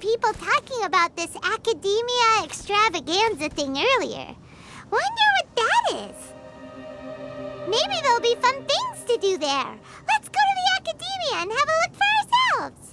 people talking about this Academia Extravaganza thing earlier. Wonder what that is. Maybe there'll be fun things to do there. Let's go to the Academia and have a look for ourselves.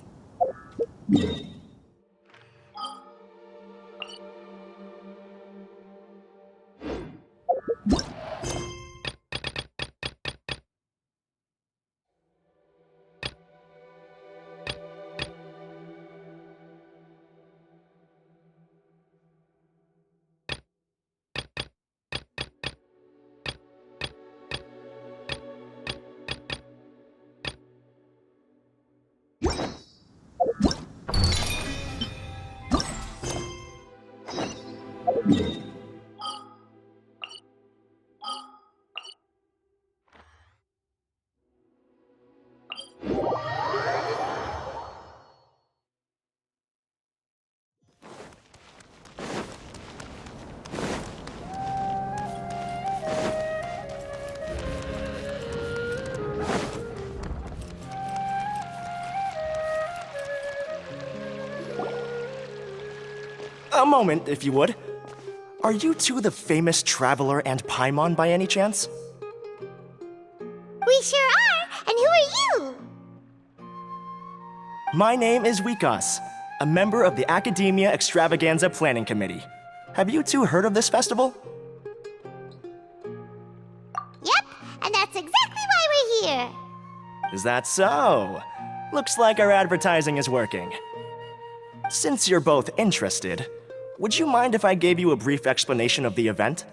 A moment, if you would. Are you two the famous Traveler and Paimon by any chance? We sure are, and who are you? My name is Wikas, a member of the Academia Extravaganza Planning Committee. Have you two heard of this festival? Yep, and that's exactly why we're here. Is that so? Looks like our advertising is working. Since you're both interested, would you mind if I gave you a brief explanation of the event?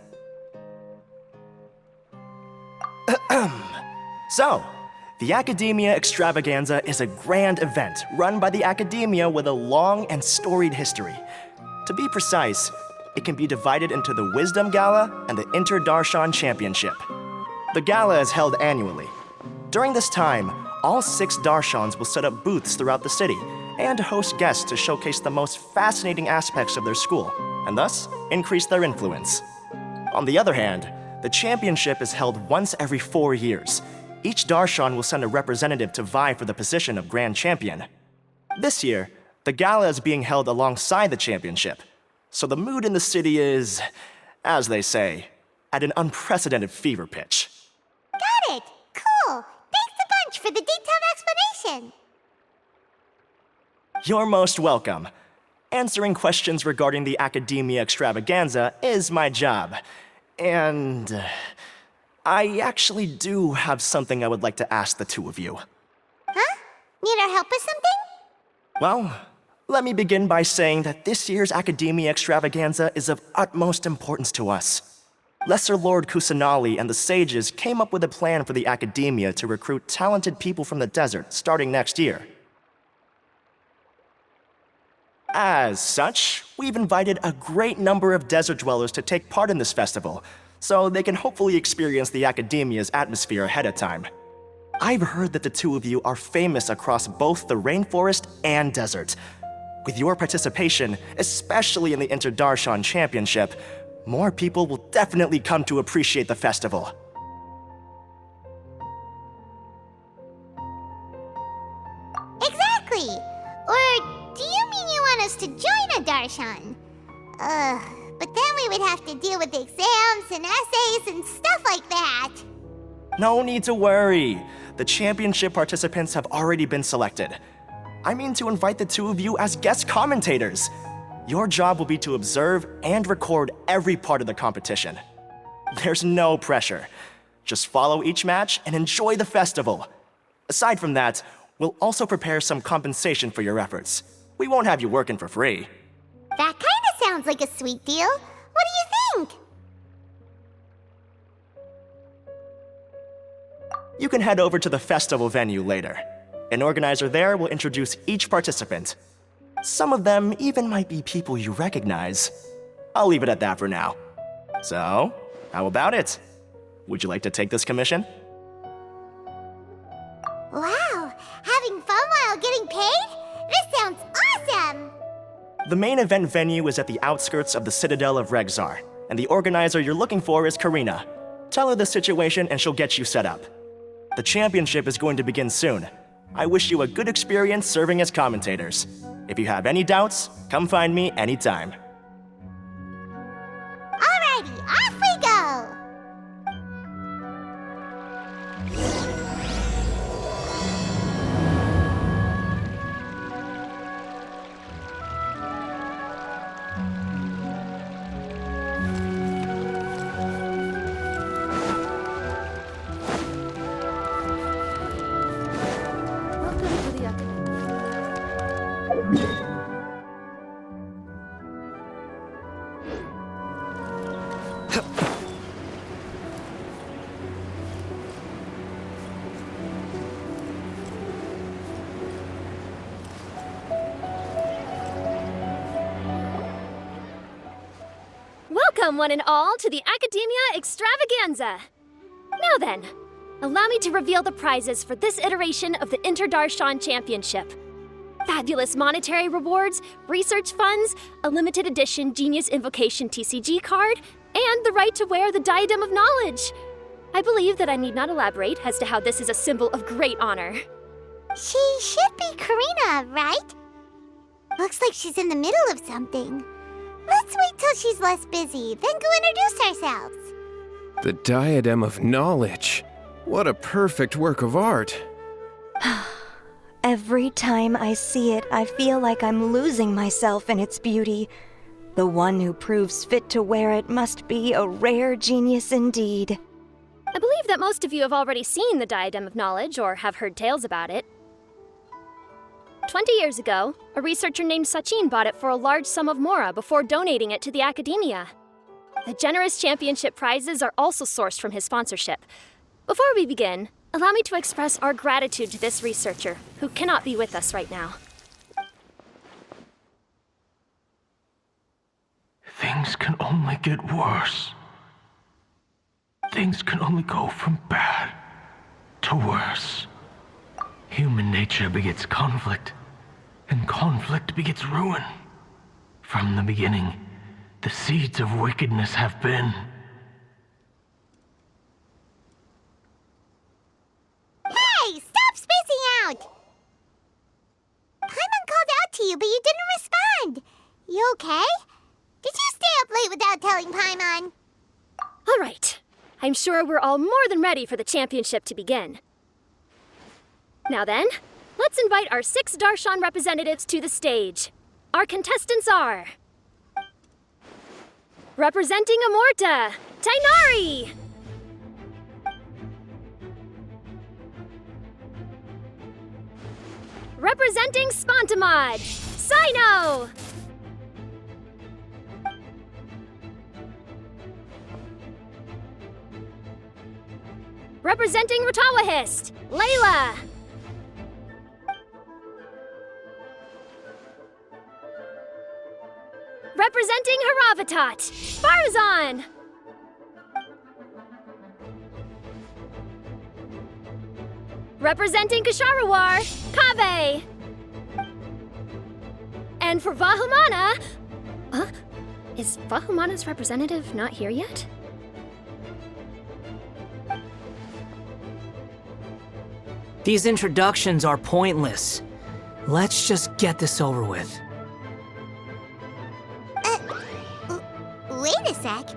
So, the Academia Extravaganza is a grand event run by the Academia with a long and storied history. To be precise, it can be divided into the Wisdom Gala and the Inter-Darshan Championship. The gala is held annually. During this time, all 6 Darshans will set up booths throughout the city and host guests to showcase the most fascinating aspects of their school, and thus increase their influence. On the other hand, the championship is held once every 4 years. Each Darshan will send a representative to vie for the position of Grand Champion. This year, the gala is being held alongside the championship, so the mood in the city is, as they say, at an unprecedented fever pitch. Got it! Cool! Thanks a bunch for the detailed explanation! You're most welcome. Answering questions regarding the Academia Extravaganza is my job. And I actually do have something I would like to ask the two of you. Huh? Need our help with something? Well, let me begin by saying that this year's Academia Extravaganza is of utmost importance to us. Lesser Lord Kusanali and the sages came up with a plan for the Academia to recruit talented people from the desert starting next year. As such, we've invited a great number of desert dwellers to take part in this festival, so they can hopefully experience the Academia's atmosphere ahead of time. I've heard that the two of you are famous across both the rainforest and desert. With your participation, especially in the Inter-Darshan Championship, more people will definitely come to appreciate the festival. Exactly! Or do you mean you want us to join a Darshan? But then we would have to deal with exams and essays and stuff like that. No need to worry. The championship participants have already been selected. I mean to invite the two of you as guest commentators. Your job will be to observe and record every part of the competition. There's no pressure. Just follow each match and enjoy the festival. Aside from that, we'll also prepare some compensation for your efforts. We won't have you working for free. That kinda sounds like a sweet deal. What do you think? You can head over to the festival venue later. An organizer there will introduce each participant. Some of them even might be people you recognize. I'll leave it at that for now. So, how about it? Would you like to take this commission? Wow, having fun while getting paid? This sounds awesome! The main event venue is at the outskirts of the Citadel of Regzar, and the organizer you're looking for is Karina. Tell her the situation and she'll get you set up. The championship is going to begin soon. I wish you a good experience serving as commentators. If you have any doubts, come find me anytime. Alrighty, off we go! Welcome, one and all, to the Academia Extravaganza! Now then, allow me to reveal the prizes for this iteration of the Inter-Darshan Championship. Fabulous monetary rewards, research funds, a limited edition Genius Invocation TCG card, and the right to wear the Diadem of Knowledge. I believe that I need not elaborate as to how this is a symbol of great honor. She should be Karina, right? Looks like she's in the middle of something. Let's wait till she's less busy, then go introduce ourselves. The Diadem of Knowledge. What a perfect work of art. Every time I see it, I feel like I'm losing myself in its beauty. The one who proves fit to wear it must be a rare genius indeed. I believe that most of you have already seen the Diadem of Knowledge or have heard tales about it. 20 years ago, a researcher named Sachin bought it for a large sum of mora before donating it to the Academia. The generous championship prizes are also sourced from his sponsorship. Before we begin, allow me to express our gratitude to this researcher, who cannot be with us right now. Things can only get worse. Things can only go from bad to worse. Human nature begets conflict, and conflict begets ruin. From the beginning, the seeds of wickedness have been. Hey, stop spacing out! Paimon called out to you, but you didn't respond. You okay? Did you stay up late without telling Paimon? All right. I'm sure we're all more than ready for the championship to begin. Now then, let's invite our 6 Darshan representatives to the stage. Our contestants are... Representing Amorta, Tainari! Representing Spontamod, Sino! Representing Ratawahist, Layla! Representing Haravatat, Farazan! Representing Kasharawar, Kaveh! And for Vahumana... Is Vahumana's representative not here yet? These introductions are pointless. Let's just get this over with. Wait a sec.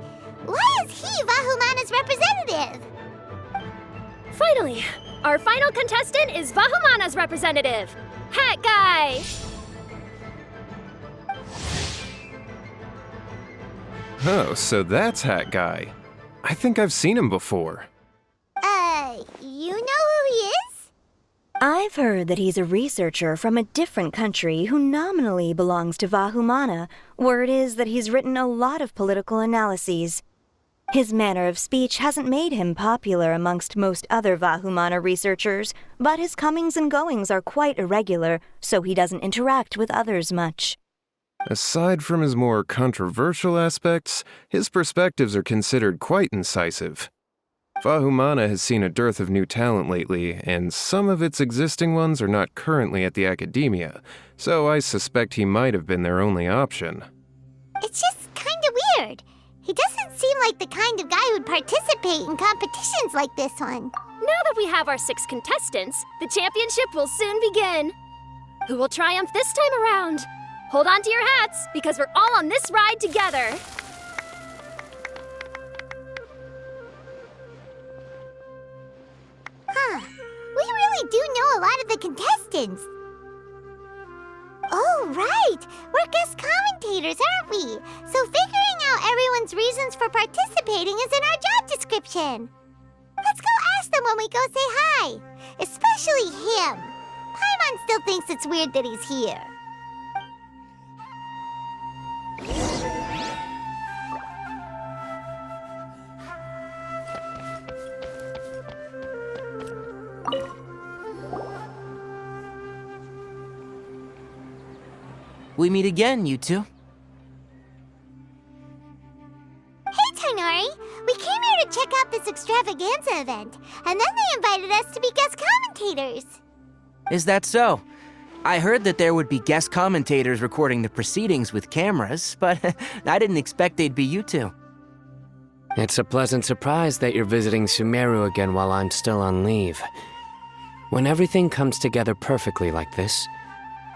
Why is he Vahumana's representative? Finally, our final contestant is Vahumana's representative, Hat Guy! Oh, so that's Hat Guy. I think I've seen him before. You know who he is? I've heard that he's a researcher from a different country who nominally belongs to Vahumana. Word is that he's written a lot of political analyses. His manner of speech hasn't made him popular amongst most other Vahumana researchers, but his comings and goings are quite irregular, so he doesn't interact with others much. Aside from his more controversial aspects, his perspectives are considered quite incisive. Vahumana has seen a dearth of new talent lately, and some of its existing ones are not currently at the Academia, so I suspect he might have been their only option. It's just kinda weird. He doesn't seem like the kind of guy who'd participate in competitions like this one. Now that we have our 6 contestants, the championship will soon begin. Who will triumph this time around? Hold on to your hats, because we're all on this ride together. Huh. We really do know a lot of the contestants. Oh, right! We're guest commentators, aren't we? So figuring out everyone's reasons for participating is in our job description. Let's go ask them when we go say hi. Especially him. Paimon still thinks it's weird that he's here. We meet again, you two. Hey, Tainari! We came here to check out this extravaganza event, and then they invited us to be guest commentators. Is that so? I heard that there would be guest commentators recording the proceedings with cameras, but I didn't expect they'd be you two. It's a pleasant surprise that you're visiting Sumeru again while I'm still on leave. When everything comes together perfectly like this,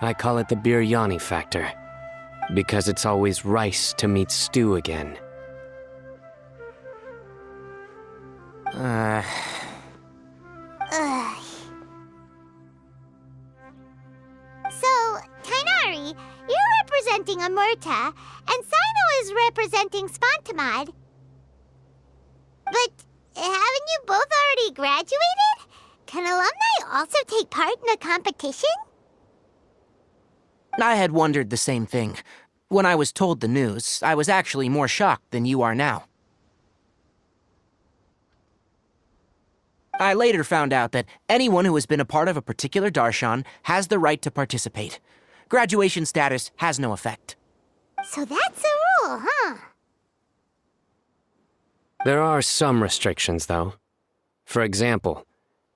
I call it the biryani factor, because it's always rice to meet stew again. Ugh. So, Tainari, you're representing Amurta, and Sino is representing Spontamod. But haven't you both already graduated? Can alumni also take part in a competition? I had wondered the same thing. When I was told the news, I was actually more shocked than you are now. I later found out that anyone who has been a part of a particular darshan has the right to participate. Graduation status has no effect. So that's the rule, huh? There are some restrictions, though. For example,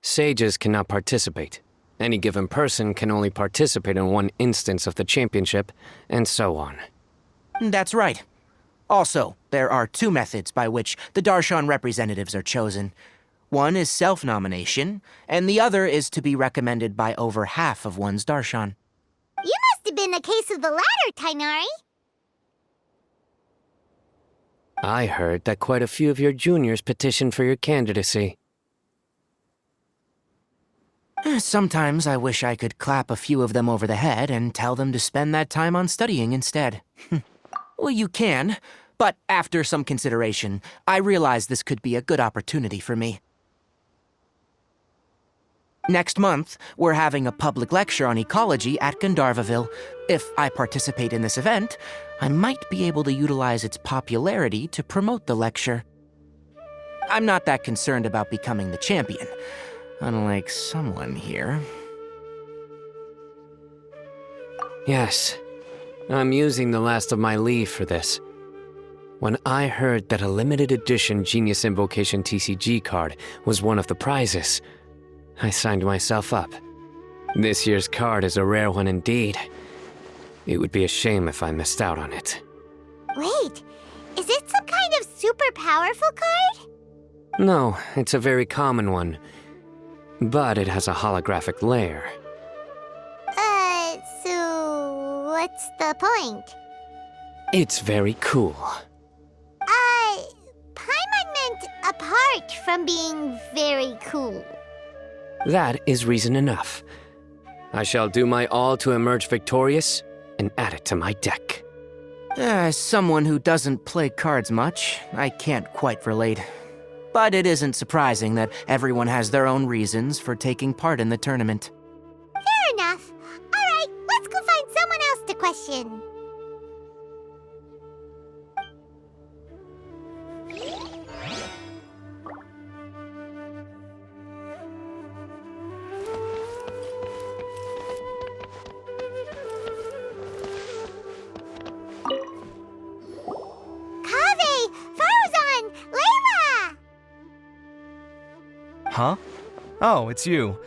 sages cannot participate. Any given person can only participate in one instance of the championship, and so on. That's right. Also, there are two methods by which the darshan representatives are chosen. One is self-nomination, and the other is to be recommended by over half of one's darshan. You must have been the case of the latter, Tainari. I heard that quite a few of your juniors petitioned for your candidacy. Sometimes I wish I could clap a few of them over the head and tell them to spend that time on studying instead. Well, you can, but after some consideration, I realize this could be a good opportunity for me. Next month, we're having a public lecture on ecology at Gandharvaville. If I participate in this event, I might be able to utilize its popularity to promote the lecture. I'm not that concerned about becoming the champion, unlike someone here. Yes, I'm using the last of my leave for this. When I heard that a limited edition Genius Invocation TCG card was one of the prizes, I signed myself up. This year's card is a rare one indeed. It would be a shame if I missed out on it. Wait, is it some kind of super powerful card? No, it's a very common one. But it has a holographic layer. So what's the point? It's very cool. Paimon meant apart from being very cool. That is reason enough. I shall do my all to emerge victorious and add it to my deck. As someone who doesn't play cards much, I can't quite relate. But it isn't surprising that everyone has their own reasons for taking part in the tournament. Fair enough. All right, let's go find someone else to question. Kaveh! Farzan! Layla! Huh? Oh, it's you.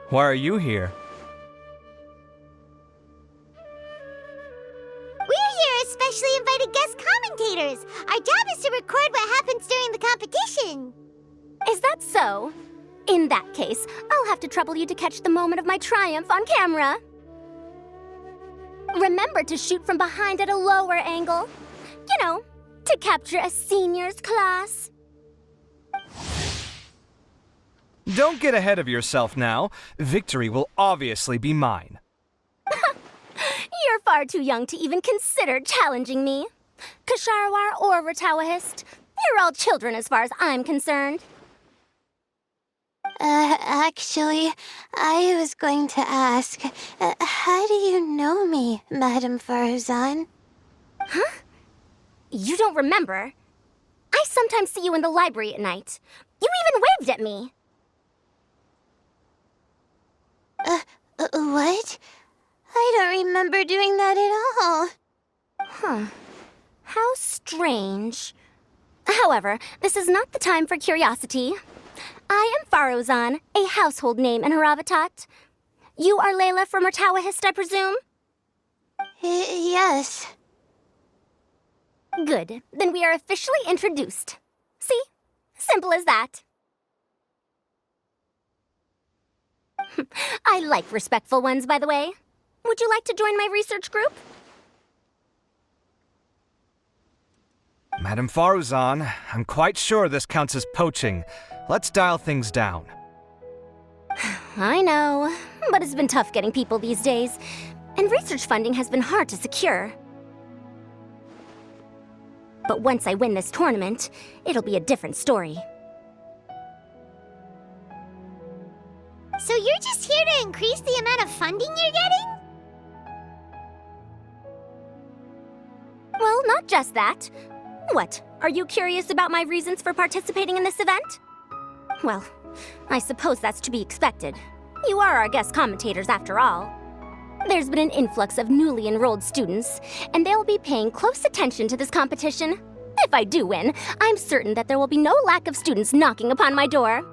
Why are you here? We're here as specially invited guest commentators. Our job is to record what happens during the competition. Is that so? In that case, I'll have to trouble you to catch the moment of my triumph on camera. Remember to shoot from behind at a lower angle. You know, to capture a seniors class. Don't get ahead of yourself now. Victory will obviously be mine. You're far too young to even consider challenging me. Kasharawar or Ratawahist, you're all children as far as I'm concerned. Actually, I was going to ask, how do you know me, Madame Farzan? Huh? You don't remember? I sometimes see you in the library at night. You even waved at me. What? I don't remember doing that at all. Huh. How strange. However, this is not the time for curiosity. I am Farozan, a household name in Haravatat. You are Layla from Ratawahist, I presume? Yes. Good. Then we are officially introduced. See? Simple as that. I like respectful ones, by the way. Would you like to join my research group? Madame Faruzan, I'm quite sure this counts as poaching. Let's dial things down. I know, but it's been tough getting people these days, and research funding has been hard to secure. But once I win this tournament, it'll be a different story. So you're just here to increase the amount of funding you're getting? Well, not just that. What, are you curious about my reasons for participating in this event? Well, I suppose that's to be expected. You are our guest commentators after all. There's been an influx of newly enrolled students, and they'll be paying close attention to this competition. If I do win, I'm certain that there will be no lack of students knocking upon my door.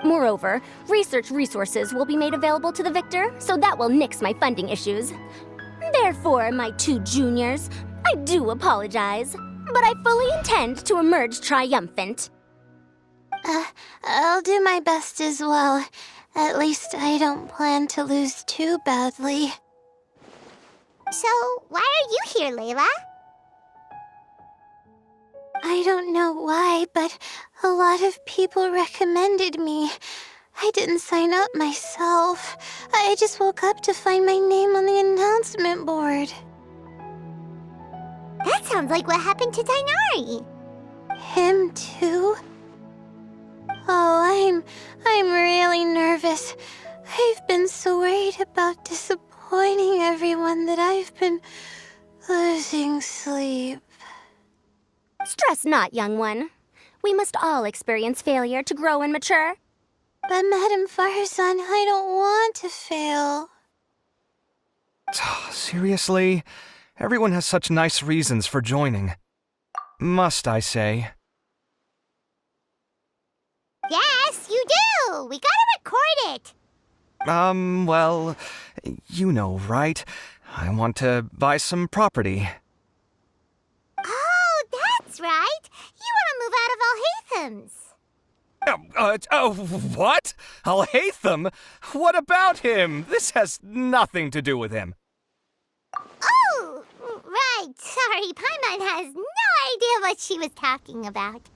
Moreover, research resources will be made available to the victor, so that will nix my funding issues. Therefore, my two juniors, I do apologize, but I fully intend to emerge triumphant. I'll do my best as well. At least I don't plan to lose too badly. So, why are you here, Layla? I don't know why, but a lot of people recommended me. I didn't sign up myself. I just woke up to find my name on the announcement board. That sounds like what happened to Dainari. Him too? Oh, I'm really nervous. I've been so worried about disappointing everyone that I've been losing sleep. Stress not, young one. We must all experience failure to grow and mature. But Madame Farzan, I don't want to fail. Seriously? Everyone has such nice reasons for joining. Must I say? Yes, you do! We gotta record it! Well, you know, right? I want to buy some property. Oh, that's right! You want to move out of Alhatham's. What? Al-Haytham? What about him? This has nothing to do with him. Oh, right. Sorry, Paimon has no idea what she was talking about.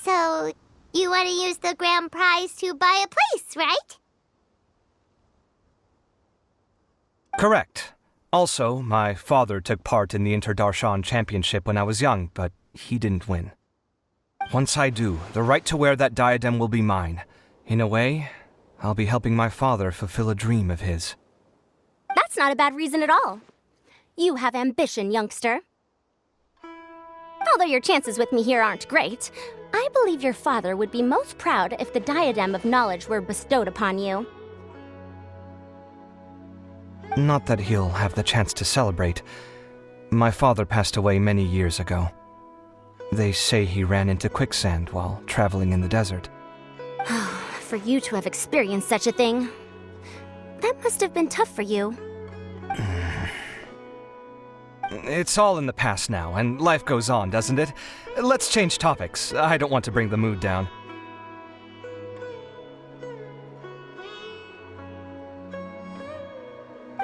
So, you want to use the grand prize to buy a place, right? Correct. Also, my father took part in the Inter-Darshan Championship when I was young, but he didn't win. Once I do, the right to wear that diadem will be mine. In a way, I'll be helping my father fulfill a dream of his. That's not a bad reason at all. You have ambition, youngster. Although your chances with me here aren't great, I believe your father would be most proud if the diadem of knowledge were bestowed upon you. Not that he'll have the chance to celebrate. My father passed away many years ago. They say he ran into quicksand while traveling in the desert. For you to have experienced such a thing, that must have been tough for you. It's all in the past now, and life goes on, doesn't it? Let's change topics. I don't want to bring the mood down.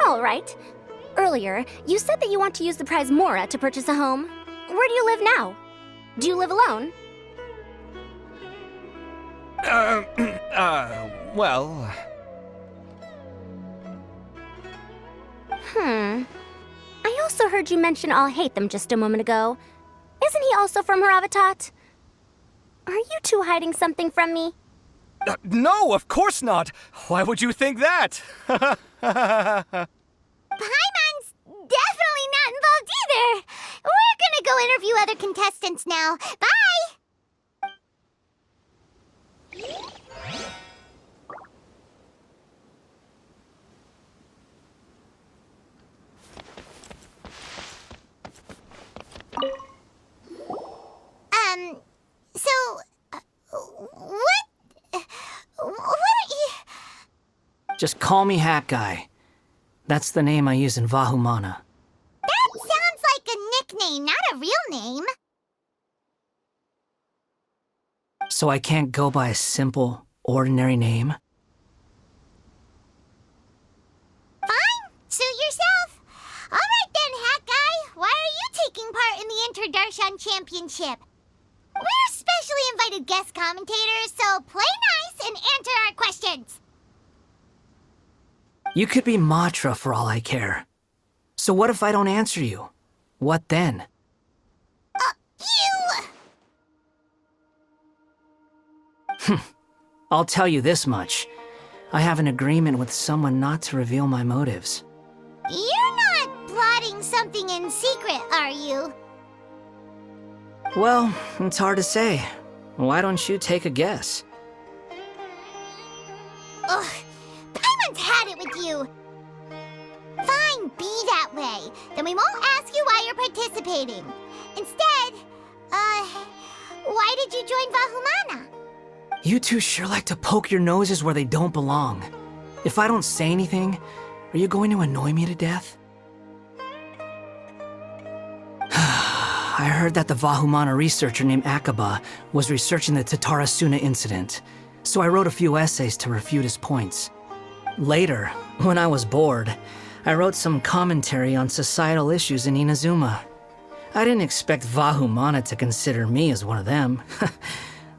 All right. Earlier, you said that you want to use the prize Mora to purchase a home. Where do you live now? Do you live alone? Well... I also heard you mention I'll hate them just a moment ago. Isn't he also from Haravatat? Are you two hiding something from me? No, of course not! Why would you think that? Paimon's definitely not involved either. We're gonna go interview other contestants now. Bye! So, what are you... Just call me Hat Guy. That's the name I use in Vahumana. That sounds like a nickname, not a real name. So I can't go by a simple, ordinary name? Fine, suit yourself. All right then, Hat Guy. Why are you taking part in the Interdarshan Championship? We're specially invited guest commentators, so play nice and answer our questions. You could be Matra for all I care. So what if I don't answer you? What then? I'll tell you this much. I have an agreement with someone not to reveal my motives. You're not plotting something in secret, are you? Well, it's hard to say. Why don't you take a guess? Ugh, Paimon's had it with you. Fine, be that way. Then we won't ask you why you're participating. Instead, why did you join Vahumana? You two sure like to poke your noses where they don't belong. If I don't say anything, are you going to annoy me to death? I heard that the Vahumana researcher named Akaba was researching the Tatarasuna incident, so I wrote a few essays to refute his points. Later, when I was bored, I wrote some commentary on societal issues in Inazuma. I didn't expect Vahumana to consider me as one of them.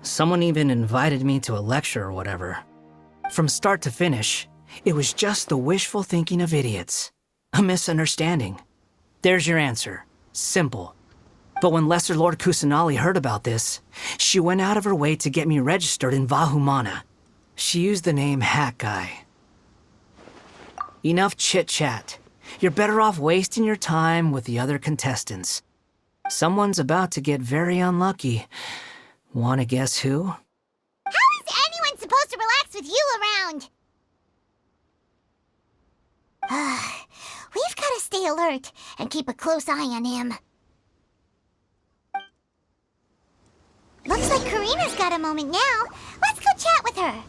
Someone even invited me to a lecture or whatever. From start to finish, it was just the wishful thinking of idiots. A misunderstanding. There's your answer. Simple. But when Lesser Lord Kusanali heard about this, she went out of her way to get me registered in Vahumana. She used the name Hat Guy. Enough chit-chat. You're better off wasting your time with the other contestants. Someone's about to get very unlucky. Wanna guess who? How is anyone supposed to relax with you around? We've got to stay alert and keep a close eye on him. Looks like Karina's got a moment now. Let's go chat with her.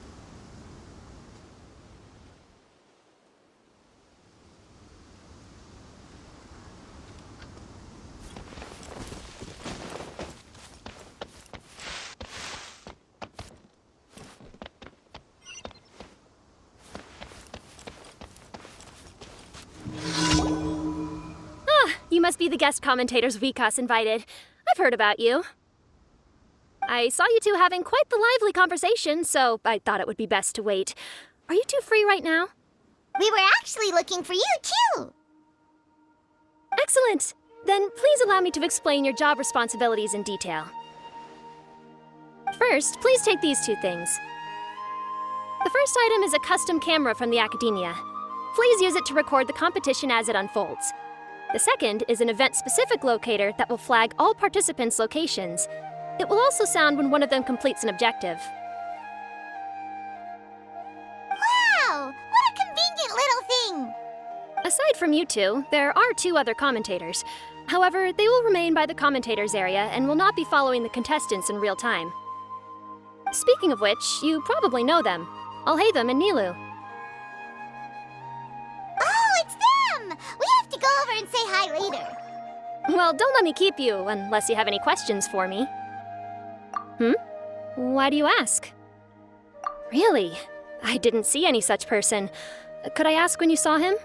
You must be the guest commentators Vikas invited. I've heard about you. I saw you two having quite the lively conversation, so I thought it would be best to wait. Are you two free right now? We were actually looking for you, too. Excellent! Then please allow me to explain your job responsibilities in detail. First, please take these two things. The first item is a custom camera from the Academia. Please use it to record the competition as it unfolds. The second is an event-specific locator that will flag all participants' locations. It will also sound when one of them completes an objective. Wow! What a convenient little thing! Aside from you two, there are two other commentators. However, they will remain by the commentators area and will not be following the contestants in real time. Speaking of which, you probably know them. Alhaitham and Nilu. Oh, it's them! We have to go over and say hi later. Well, don't let me keep you, unless you have any questions for me. Why do you ask? Really? I didn't see any such person. Could I ask when you saw him?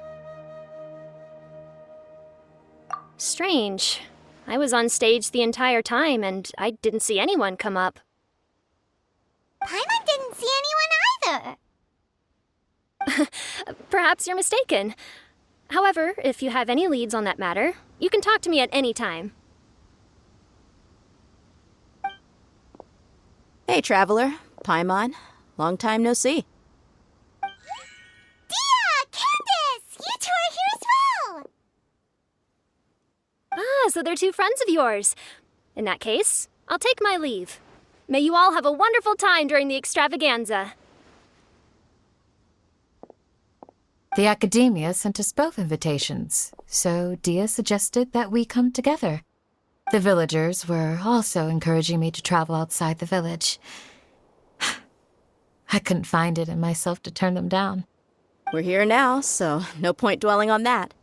Strange. I was on stage the entire time, and I didn't see anyone come up. Paimon didn't see anyone either. Perhaps you're mistaken. However, if you have any leads on that matter, you can talk to me at any time. Hey, Traveler. Paimon. Long time no see. Dia! Candace! You two are here as well! Ah, so they're two friends of yours. In that case, I'll take my leave. May you all have a wonderful time during the extravaganza. The Academia sent us both invitations, so Dia suggested that we come together. The villagers were also encouraging me to travel outside the village. I couldn't find it in myself to turn them down. We're here now, so no point dwelling on that.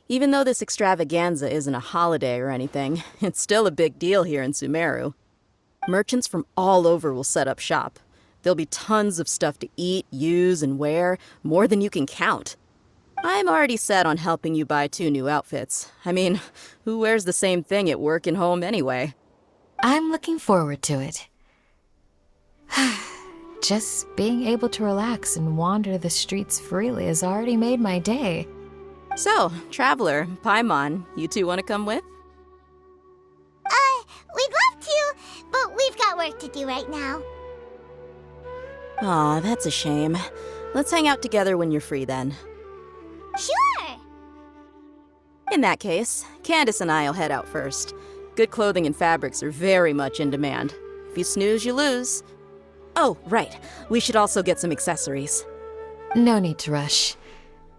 Even though this extravaganza isn't a holiday or anything, it's still a big deal here in Sumeru. Merchants from all over will set up shop. There'll be tons of stuff to eat, use, and wear, more than you can count. I'm already set on helping you buy 2 new outfits. I mean, who wears the same thing at work and home anyway? I'm looking forward to it. Just being able to relax and wander the streets freely has already made my day. So, Traveler, Paimon, you two want to come with? We'd love to, but we've got work to do right now. Aw, that's a shame. Let's hang out together when you're free then. Sure! In that case, Candace and I'll head out first. Good clothing and fabrics are very much in demand. If you snooze, you lose. Oh, right. We should also get some accessories. No need to rush.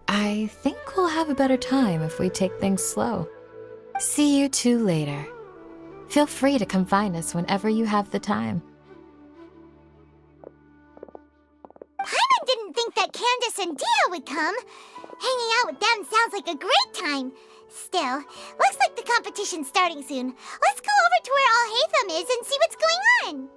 I think we'll have a better time if we take things slow. See you two later. Feel free to come find us whenever you have the time. Paimon didn't think that Candace and Dia would come. Hanging out with them sounds like a great time. Still, looks like the competition's starting soon. Let's go over to where Alhaitham is and see what's going on.